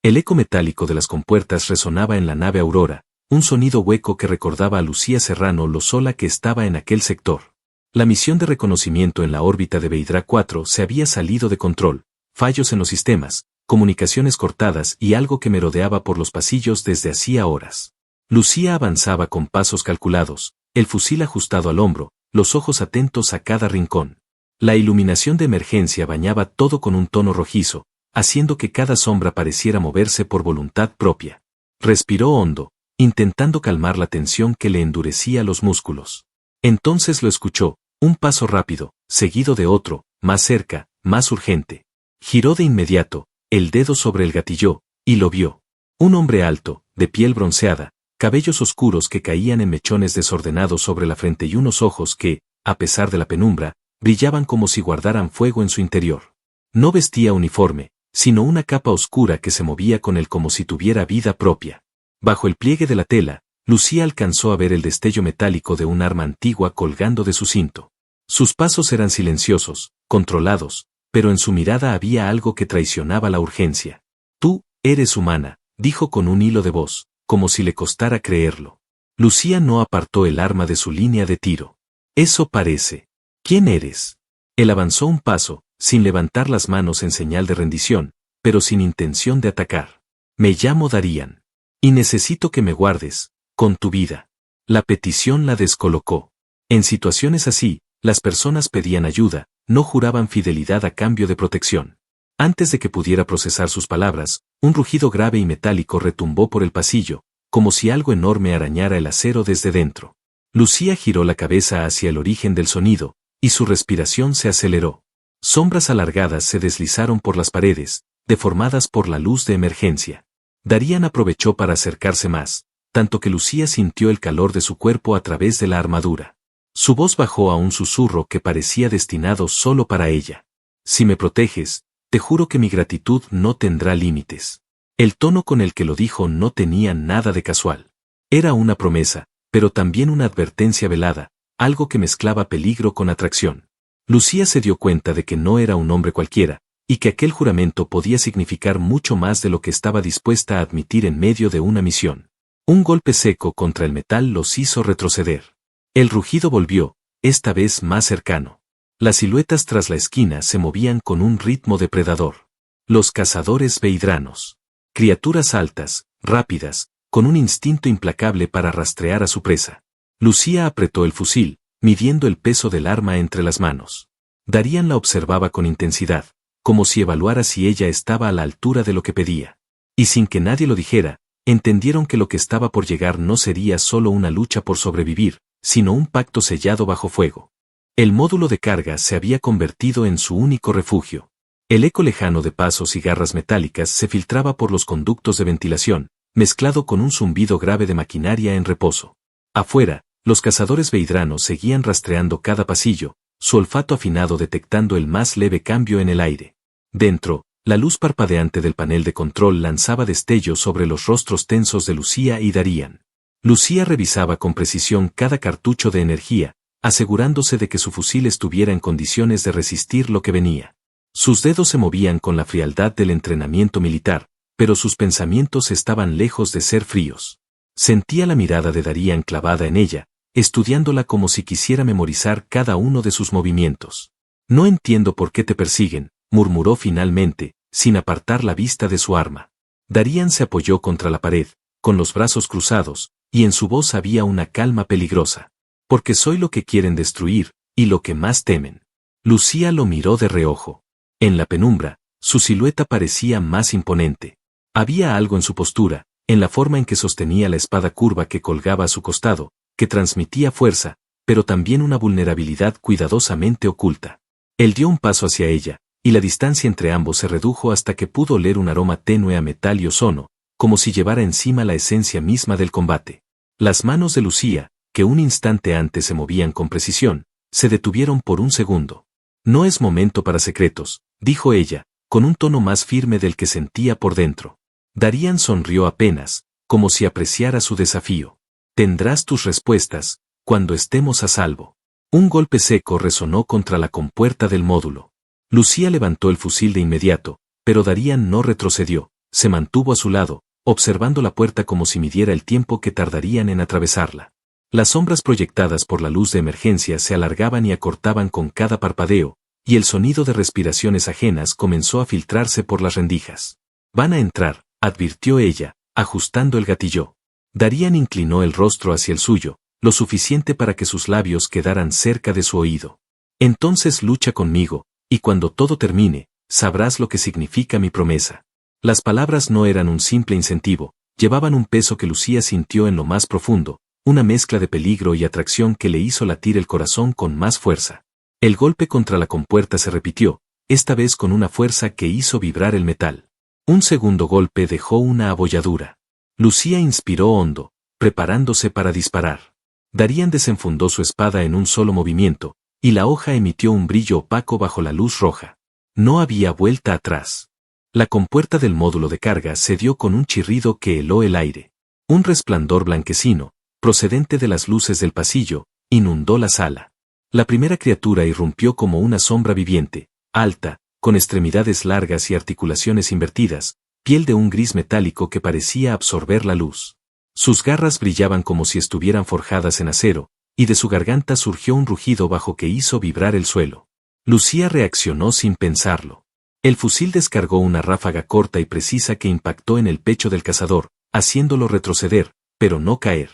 El eco metálico de las compuertas resonaba en la nave Aurora, un sonido hueco que recordaba a Lucía Serrano lo sola que estaba en aquel sector. La misión de reconocimiento en la órbita de Veidra 4 se había salido de control, fallos en los sistemas, comunicaciones cortadas y algo que merodeaba por los pasillos desde hacía horas. Lucía avanzaba con pasos calculados, el fusil ajustado al hombro, los ojos atentos a cada rincón. La iluminación de emergencia bañaba todo con un tono rojizo, haciendo que cada sombra pareciera moverse por voluntad propia. Respiró hondo, intentando calmar la tensión que le endurecía los músculos. Entonces lo escuchó, un paso rápido, seguido de otro, más cerca, más urgente. Giró de inmediato, el dedo sobre el gatillo, y lo vio. Un hombre alto, de piel bronceada, cabellos oscuros que caían en mechones desordenados sobre la frente y unos ojos que, a pesar de la penumbra, brillaban como si guardaran fuego en su interior. No vestía uniforme, sino una capa oscura que se movía con él como si tuviera vida propia. Bajo el pliegue de la tela, Lucía alcanzó a ver el destello metálico de un arma antigua colgando de su cinto. Sus pasos eran silenciosos, controlados, pero en su mirada había algo que traicionaba la urgencia. Tú, eres humana, dijo con un hilo de voz, como si le costara creerlo. Lucía no apartó el arma de su línea de tiro. Eso parece. ¿Quién eres? Él avanzó un paso, sin levantar las manos en señal de rendición, pero sin intención de atacar. Me llamo Darían. Y necesito que me guardes, con tu vida. La petición la descolocó. En situaciones así, las personas pedían ayuda, no juraban fidelidad a cambio de protección. Antes de que pudiera procesar sus palabras, un rugido grave y metálico retumbó por el pasillo, como si algo enorme arañara el acero desde dentro. Lucía giró la cabeza hacia el origen del sonido, y su respiración se aceleró. Sombras alargadas se deslizaron por las paredes, deformadas por la luz de emergencia. Darían aprovechó para acercarse más, tanto que Lucía sintió el calor de su cuerpo a través de la armadura. Su voz bajó a un susurro que parecía destinado solo para ella. Si me proteges, te juro que mi gratitud no tendrá límites. El tono con el que lo dijo no tenía nada de casual. Era una promesa, pero también una advertencia velada, algo que mezclaba peligro con atracción. Lucía se dio cuenta de que no era un hombre cualquiera, y que aquel juramento podía significar mucho más de lo que estaba dispuesta a admitir en medio de una misión. Un golpe seco contra el metal los hizo retroceder. El rugido volvió, esta vez más cercano. Las siluetas tras la esquina se movían con un ritmo depredador. Los cazadores veidranos. Criaturas altas, rápidas, con un instinto implacable para rastrear a su presa. Lucía apretó el fusil, midiendo el peso del arma entre las manos. Darían la observaba con intensidad, como si evaluara si ella estaba a la altura de lo que pedía. Y sin que nadie lo dijera, entendieron que lo que estaba por llegar no sería solo una lucha por sobrevivir, sino un pacto sellado bajo fuego. El módulo de carga se había convertido en su único refugio. El eco lejano de pasos y garras metálicas se filtraba por los conductos de ventilación, mezclado con un zumbido grave de maquinaria en reposo. Afuera, los cazadores veidranos seguían rastreando cada pasillo, su olfato afinado detectando el más leve cambio en el aire. Dentro, la luz parpadeante del panel de control lanzaba destellos sobre los rostros tensos de Lucía y Darían. Lucía revisaba con precisión cada cartucho de energía, asegurándose de que su fusil estuviera en condiciones de resistir lo que venía. Sus dedos se movían con la frialdad del entrenamiento militar, pero sus pensamientos estaban lejos de ser fríos. Sentía la mirada de Darían clavada en ella, estudiándola como si quisiera memorizar cada uno de sus movimientos. No entiendo por qué te persiguen, murmuró finalmente, sin apartar la vista de su arma. Darían se apoyó contra la pared, con los brazos cruzados, y en su voz había una calma peligrosa. Porque soy lo que quieren destruir, y lo que más temen. Lucía lo miró de reojo. En la penumbra, su silueta parecía más imponente. Había algo en su postura, en la forma en que sostenía la espada curva que colgaba a su costado, que transmitía fuerza, pero también una vulnerabilidad cuidadosamente oculta. Él dio un paso hacia ella, y la distancia entre ambos se redujo hasta que pudo oler un aroma tenue a metal y ozono, como si llevara encima la esencia misma del combate. Las manos de Lucía, que un instante antes se movían con precisión, se detuvieron por un segundo. No es momento para secretos, dijo ella, con un tono más firme del que sentía por dentro. Darían sonrió apenas, como si apreciara su desafío. Tendrás tus respuestas, cuando estemos a salvo. Un golpe seco resonó contra la compuerta del módulo. Lucía levantó el fusil de inmediato, pero Darían no retrocedió, se mantuvo a su lado, observando la puerta como si midiera el tiempo que tardarían en atravesarla. Las sombras proyectadas por la luz de emergencia se alargaban y acortaban con cada parpadeo, y el sonido de respiraciones ajenas comenzó a filtrarse por las rendijas. «Van a entrar», advirtió ella, ajustando el gatillo. Darían inclinó el rostro hacia el suyo, lo suficiente para que sus labios quedaran cerca de su oído. «Entonces lucha conmigo, y cuando todo termine, sabrás lo que significa mi promesa». Las palabras no eran un simple incentivo, llevaban un peso que Lucía sintió en lo más profundo, una mezcla de peligro y atracción que le hizo latir el corazón con más fuerza. El golpe contra la compuerta se repitió, esta vez con una fuerza que hizo vibrar el metal. Un segundo golpe dejó una abolladura. Lucía inspiró hondo, preparándose para disparar. Darían desenfundó su espada en un solo movimiento, y la hoja emitió un brillo opaco bajo la luz roja. No había vuelta atrás. La compuerta del módulo de carga se dio con un chirrido que heló el aire. Un resplandor blanquecino, procedente de las luces del pasillo, inundó la sala. La primera criatura irrumpió como una sombra viviente, alta, con extremidades largas y articulaciones invertidas, piel de un gris metálico que parecía absorber la luz. Sus garras brillaban como si estuvieran forjadas en acero, y de su garganta surgió un rugido bajo que hizo vibrar el suelo. Lucía reaccionó sin pensarlo. El fusil descargó una ráfaga corta y precisa que impactó en el pecho del cazador, haciéndolo retroceder, pero no caer.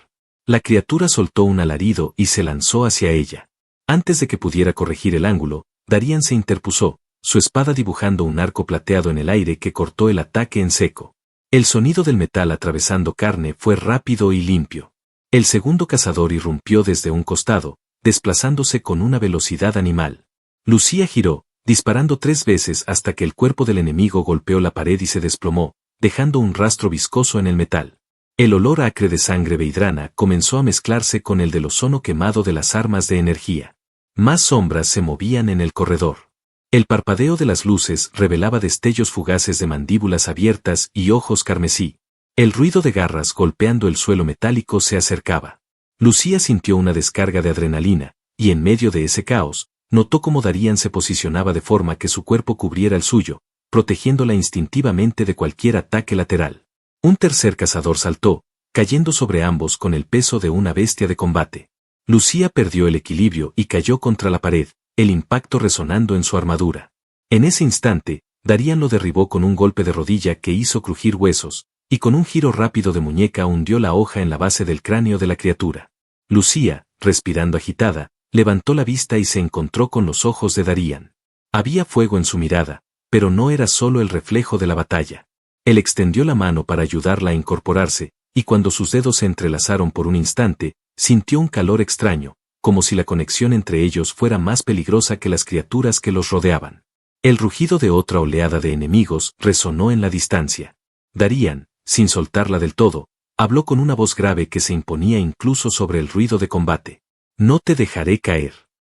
La criatura soltó un alarido y se lanzó hacia ella. Antes de que pudiera corregir el ángulo, Darían se interpuso, su espada dibujando un arco plateado en el aire que cortó el ataque en seco. El sonido del metal atravesando carne fue rápido y limpio. El segundo cazador irrumpió desde un costado, desplazándose con una velocidad animal. Lucía giró, disparando 3 veces hasta que el cuerpo del enemigo golpeó la pared y se desplomó, dejando un rastro viscoso en el metal. El olor acre de sangre veidrana comenzó a mezclarse con el del ozono quemado de las armas de energía. Más sombras se movían en el corredor. El parpadeo de las luces revelaba destellos fugaces de mandíbulas abiertas y ojos carmesí. El ruido de garras golpeando el suelo metálico se acercaba. Lucía sintió una descarga de adrenalina, y en medio de ese caos, notó cómo Darían se posicionaba de forma que su cuerpo cubriera el suyo, protegiéndola instintivamente de cualquier ataque lateral. Un tercer cazador saltó, cayendo sobre ambos con el peso de una bestia de combate. Lucía perdió el equilibrio y cayó contra la pared, el impacto resonando en su armadura. En ese instante, Darían lo derribó con un golpe de rodilla que hizo crujir huesos, y con un giro rápido de muñeca hundió la hoja en la base del cráneo de la criatura. Lucía, respirando agitada, levantó la vista y se encontró con los ojos de Darían. Había fuego en su mirada, pero no era solo el reflejo de la batalla. Él extendió la mano para ayudarla a incorporarse, y cuando sus dedos se entrelazaron por un instante, sintió un calor extraño, como si la conexión entre ellos fuera más peligrosa que las criaturas que los rodeaban. El rugido de otra oleada de enemigos resonó en la distancia. Darían, sin soltarla del todo, habló con una voz grave que se imponía incluso sobre el ruido de combate. «No te dejaré caer».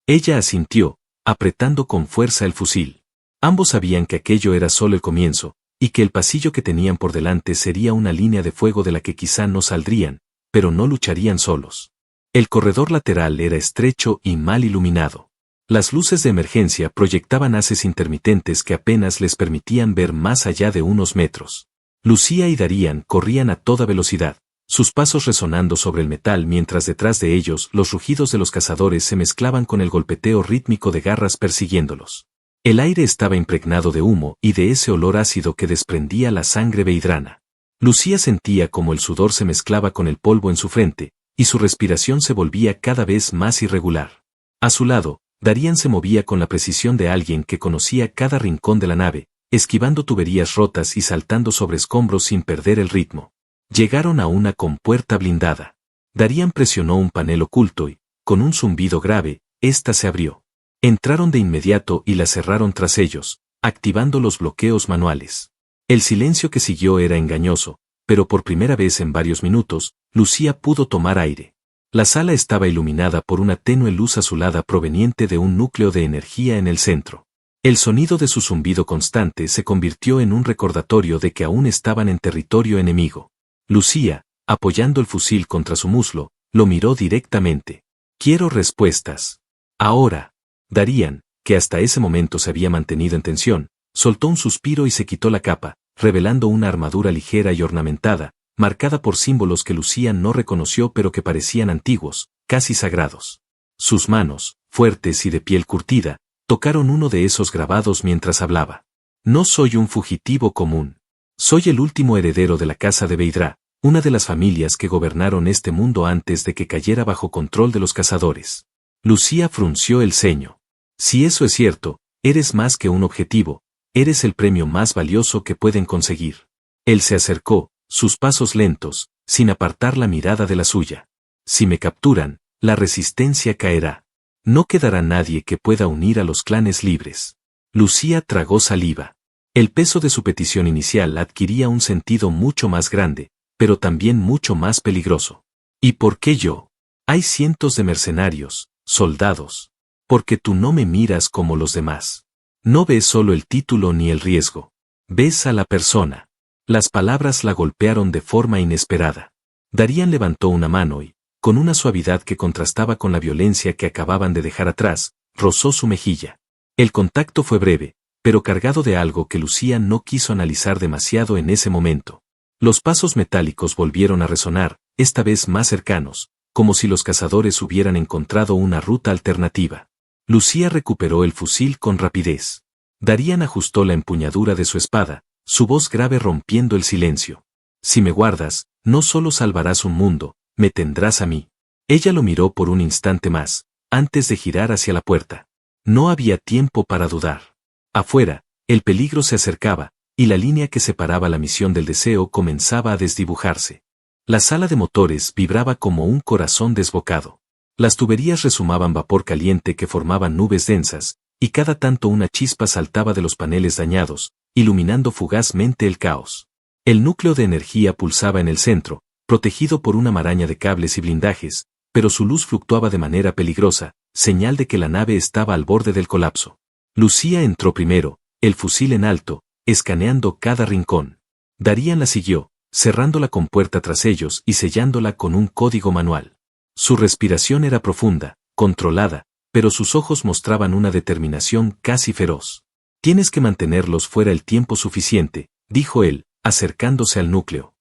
Ella asintió, apretando con fuerza el fusil. Ambos sabían que aquello era solo el comienzo, y que el pasillo que tenían por delante sería una línea de fuego de la que quizá no saldrían, pero no lucharían solos. El corredor lateral era estrecho y mal iluminado. Las luces de emergencia proyectaban haces intermitentes que apenas les permitían ver más allá de unos metros. Lucía y Darían corrían a toda velocidad, sus pasos resonando sobre el metal mientras detrás de ellos los rugidos de los cazadores se mezclaban con el golpeteo rítmico de garras persiguiéndolos. El aire estaba impregnado de humo y de ese olor ácido que desprendía la sangre veidrana. Lucía sentía como el sudor se mezclaba con el polvo en su frente, y su respiración se volvía cada vez más irregular. A su lado, Darían se movía con la precisión de alguien que conocía cada rincón de la nave, esquivando tuberías rotas y saltando sobre escombros sin perder el ritmo. Llegaron a una compuerta blindada. Darían presionó un panel oculto y, con un zumbido grave, ésta se abrió. Entraron de inmediato y la cerraron tras ellos, activando los bloqueos manuales. El silencio que siguió era engañoso, pero por primera vez en varios minutos, Lucía pudo tomar aire. La sala estaba iluminada por una tenue luz azulada proveniente de un núcleo de energía en el centro. El sonido de su zumbido constante se convirtió en un recordatorio de que aún estaban en territorio enemigo. Lucía, apoyando el fusil contra su muslo, lo miró directamente. «Quiero respuestas. Ahora». Darían, que hasta ese momento se había mantenido en tensión, soltó un suspiro y se quitó la capa, revelando una armadura ligera y ornamentada, marcada por símbolos que Lucía no reconoció pero que parecían antiguos, casi sagrados. Sus manos, fuertes y de piel curtida, tocaron uno de esos grabados mientras hablaba. No soy un fugitivo común. Soy el último heredero de la casa de Beidrá, una de las familias que gobernaron este mundo antes de que cayera bajo control de los cazadores. Lucía frunció el ceño. Si eso es cierto, eres más que un objetivo, eres el premio más valioso que pueden conseguir. Él se acercó, sus pasos lentos, sin apartar la mirada de la suya. Si me capturan, la resistencia caerá. No quedará nadie que pueda unir a los clanes libres. Lucía tragó saliva. El peso de su petición inicial adquiría un sentido mucho más grande, pero también mucho más peligroso. ¿Y por qué yo? Hay cientos de mercenarios, soldados. Porque tú no me miras como los demás. No ves solo el título ni el riesgo. Ves a la persona. Las palabras la golpearon de forma inesperada. Darían levantó una mano y, con una suavidad que contrastaba con la violencia que acababan de dejar atrás, rozó su mejilla. El contacto fue breve, pero cargado de algo que Lucía no quiso analizar demasiado en ese momento. Los pasos metálicos volvieron a resonar, esta vez más cercanos, como si los cazadores hubieran encontrado una ruta alternativa. Lucía recuperó el fusil con rapidez. Darían ajustó la empuñadura de su espada, su voz grave rompiendo el silencio. Si me guardas, no solo salvarás un mundo, me tendrás a mí. Ella lo miró por un instante más, antes de girar hacia la puerta. No había tiempo para dudar. Afuera, el peligro se acercaba, y la línea que separaba la misión del deseo comenzaba a desdibujarse. La sala de motores vibraba como un corazón desbocado. Las tuberías resumaban vapor caliente que formaban nubes densas, y cada tanto una chispa saltaba de los paneles dañados, iluminando fugazmente el caos. El núcleo de energía pulsaba en el centro, protegido por una maraña de cables y blindajes, pero su luz fluctuaba de manera peligrosa, señal de que la nave estaba al borde del colapso. Lucía entró primero, el fusil en alto, escaneando cada rincón. Darían la siguió, cerrando la compuerta tras ellos y sellándola con un código manual. Su respiración era profunda, controlada, pero sus ojos mostraban una determinación casi feroz. Tienes que mantenerlos fuera el tiempo suficiente, dijo él, acercándose al núcleo.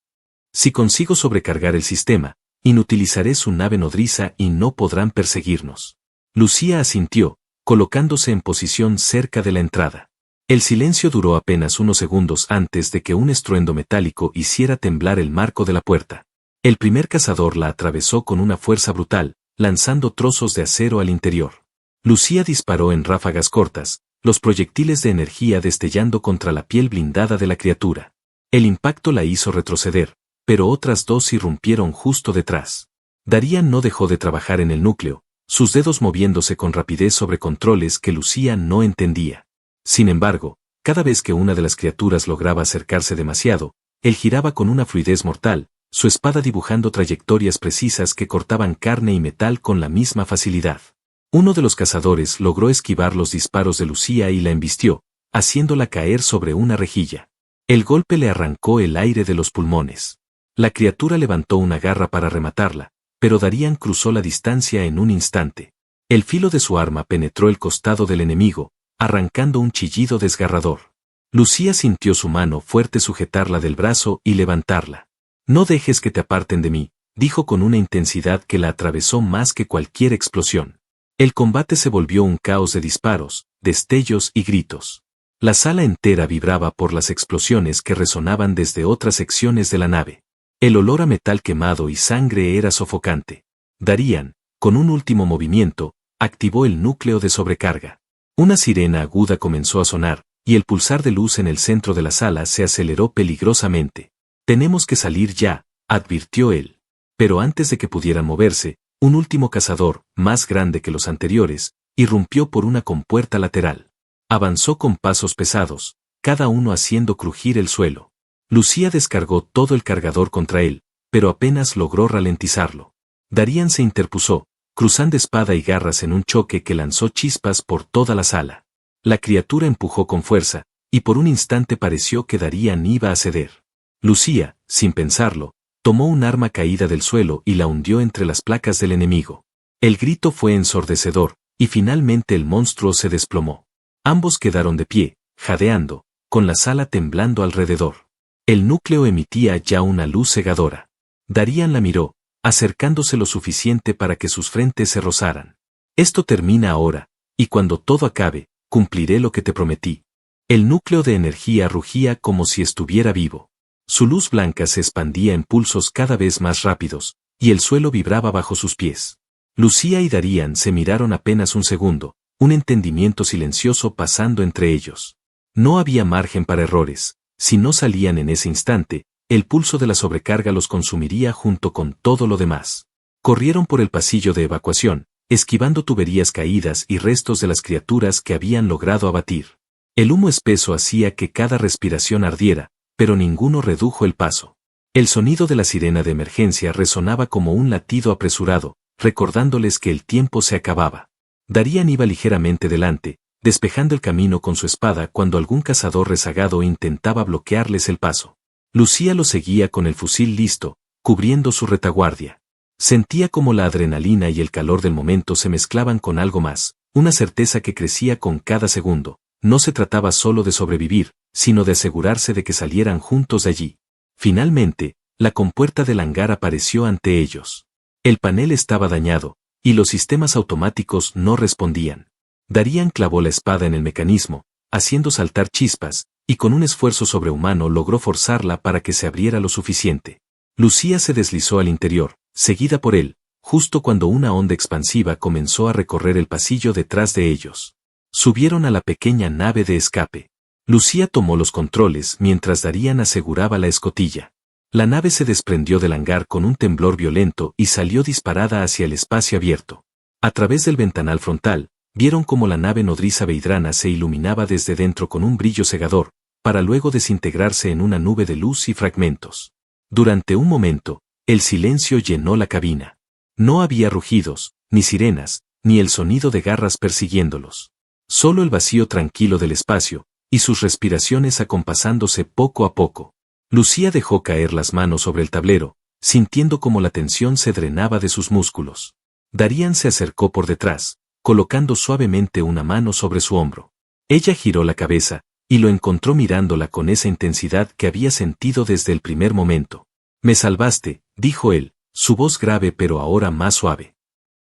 Si consigo sobrecargar el sistema, inutilizaré su nave nodriza y no podrán perseguirnos. Lucía asintió, colocándose en posición cerca de la entrada. El silencio duró apenas unos segundos antes de que un estruendo metálico hiciera temblar el marco de la puerta. El primer cazador la atravesó con una fuerza brutal, lanzando trozos de acero al interior. Lucía disparó en ráfagas cortas, los proyectiles de energía destellando contra la piel blindada de la criatura. El impacto la hizo retroceder, pero otras dos irrumpieron justo detrás. Darían no dejó de trabajar en el núcleo, sus dedos moviéndose con rapidez sobre controles que Lucía no entendía. Sin embargo, cada vez que una de las criaturas lograba acercarse demasiado, él giraba con una fluidez mortal, su espada dibujando trayectorias precisas que cortaban carne y metal con la misma facilidad. Uno de los cazadores logró esquivar los disparos de Lucía y la embistió, haciéndola caer sobre una rejilla. El golpe le arrancó el aire de los pulmones. La criatura levantó una garra para rematarla, pero Darían cruzó la distancia en un instante. El filo de su arma penetró el costado del enemigo, arrancando un chillido desgarrador. Lucía sintió su mano fuerte sujetarla del brazo y levantarla. No dejes que te aparten de mí, dijo con una intensidad que la atravesó más que cualquier explosión. El combate se volvió un caos de disparos, destellos y gritos. La sala entera vibraba por las explosiones que resonaban desde otras secciones de la nave. El olor a metal quemado y sangre era sofocante. Darían, con un último movimiento, activó el núcleo de sobrecarga. Una sirena aguda comenzó a sonar, y el pulsar de luz en el centro de la sala se aceleró peligrosamente. Tenemos que salir ya, advirtió él. Pero antes de que pudieran moverse, un último cazador, más grande que los anteriores, irrumpió por una compuerta lateral. Avanzó con pasos pesados, cada uno haciendo crujir el suelo. Lucía descargó todo el cargador contra él, pero apenas logró ralentizarlo. Darían se interpuso, cruzando espada y garras en un choque que lanzó chispas por toda la sala. La criatura empujó con fuerza, y por un instante pareció que Darían iba a ceder. Lucía, sin pensarlo, tomó un arma caída del suelo y la hundió entre las placas del enemigo. El grito fue ensordecedor, y finalmente el monstruo se desplomó. Ambos quedaron de pie, jadeando, con la sala temblando alrededor. El núcleo emitía ya una luz cegadora. Darían la miró, acercándose lo suficiente para que sus frentes se rozaran. Esto termina ahora, y cuando todo acabe, cumpliré lo que te prometí. El núcleo de energía rugía como si estuviera vivo. Su luz blanca se expandía en pulsos cada vez más rápidos, y el suelo vibraba bajo sus pies. Lucía y Darían se miraron apenas un segundo, un entendimiento silencioso pasando entre ellos. No había margen para errores. Si no salían en ese instante, el pulso de la sobrecarga los consumiría junto con todo lo demás. Corrieron por el pasillo de evacuación, esquivando tuberías caídas y restos de las criaturas que habían logrado abatir. El humo espeso hacía que cada respiración ardiera, pero ninguno redujo el paso. El sonido de la sirena de emergencia resonaba como un latido apresurado, recordándoles que el tiempo se acababa. Darían iba ligeramente delante, despejando el camino con su espada cuando algún cazador rezagado intentaba bloquearles el paso. Lucía lo seguía con el fusil listo, cubriendo su retaguardia. Sentía como la adrenalina y el calor del momento se mezclaban con algo más, una certeza que crecía con cada segundo. No se trataba solo de sobrevivir, sino de asegurarse de que salieran juntos de allí. Finalmente, la compuerta del hangar apareció ante ellos. El panel estaba dañado, y los sistemas automáticos no respondían. Darían clavó la espada en el mecanismo, haciendo saltar chispas, y con un esfuerzo sobrehumano logró forzarla para que se abriera lo suficiente. Lucía se deslizó al interior, seguida por él, justo cuando una onda expansiva comenzó a recorrer el pasillo detrás de ellos. Subieron a la pequeña nave de escape. Lucía tomó los controles mientras Darían aseguraba la escotilla. La nave se desprendió del hangar con un temblor violento y salió disparada hacia el espacio abierto. A través del ventanal frontal, vieron cómo la nave nodriza veidrana se iluminaba desde dentro con un brillo cegador, para luego desintegrarse en una nube de luz y fragmentos. Durante un momento, el silencio llenó la cabina. No había rugidos, ni sirenas, ni el sonido de garras persiguiéndolos. Solo el vacío tranquilo del espacio, y sus respiraciones acompasándose poco a poco. Lucía dejó caer las manos sobre el tablero, sintiendo como la tensión se drenaba de sus músculos. Darían se acercó por detrás, colocando suavemente una mano sobre su hombro. Ella giró la cabeza, y lo encontró mirándola con esa intensidad que había sentido desde el primer momento. «Me salvaste», dijo él, su voz grave pero ahora más suave.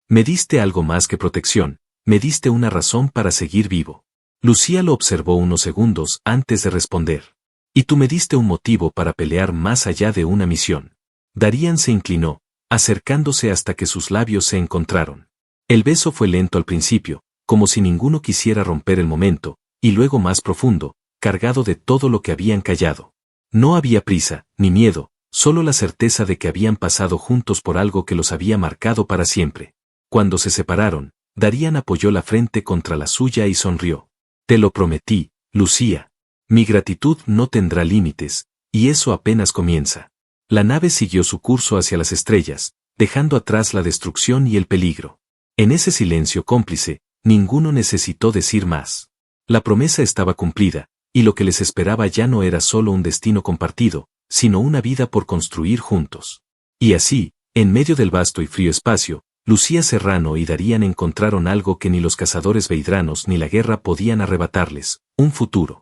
«Me diste algo más que protección, me diste una razón para seguir vivo». Lucía lo observó unos segundos antes de responder. «Y tú me diste un motivo para pelear más allá de una misión». Darían se inclinó, acercándose hasta que sus labios se encontraron. El beso fue lento al principio, como si ninguno quisiera romper el momento, y luego más profundo, cargado de todo lo que habían callado. No había prisa, ni miedo, solo la certeza de que habían pasado juntos por algo que los había marcado para siempre. Cuando se separaron, Darían apoyó la frente contra la suya y sonrió. «Te lo prometí, Lucía. Mi gratitud no tendrá límites, y eso apenas comienza». La nave siguió su curso hacia las estrellas, dejando atrás la destrucción y el peligro. En ese silencio cómplice, ninguno necesitó decir más. La promesa estaba cumplida, y lo que les esperaba ya no era solo un destino compartido, sino una vida por construir juntos. Y así, en medio del vasto y frío espacio, Lucía Serrano y Darían encontraron algo que ni los cazadores veidranos ni la guerra podían arrebatarles, un futuro.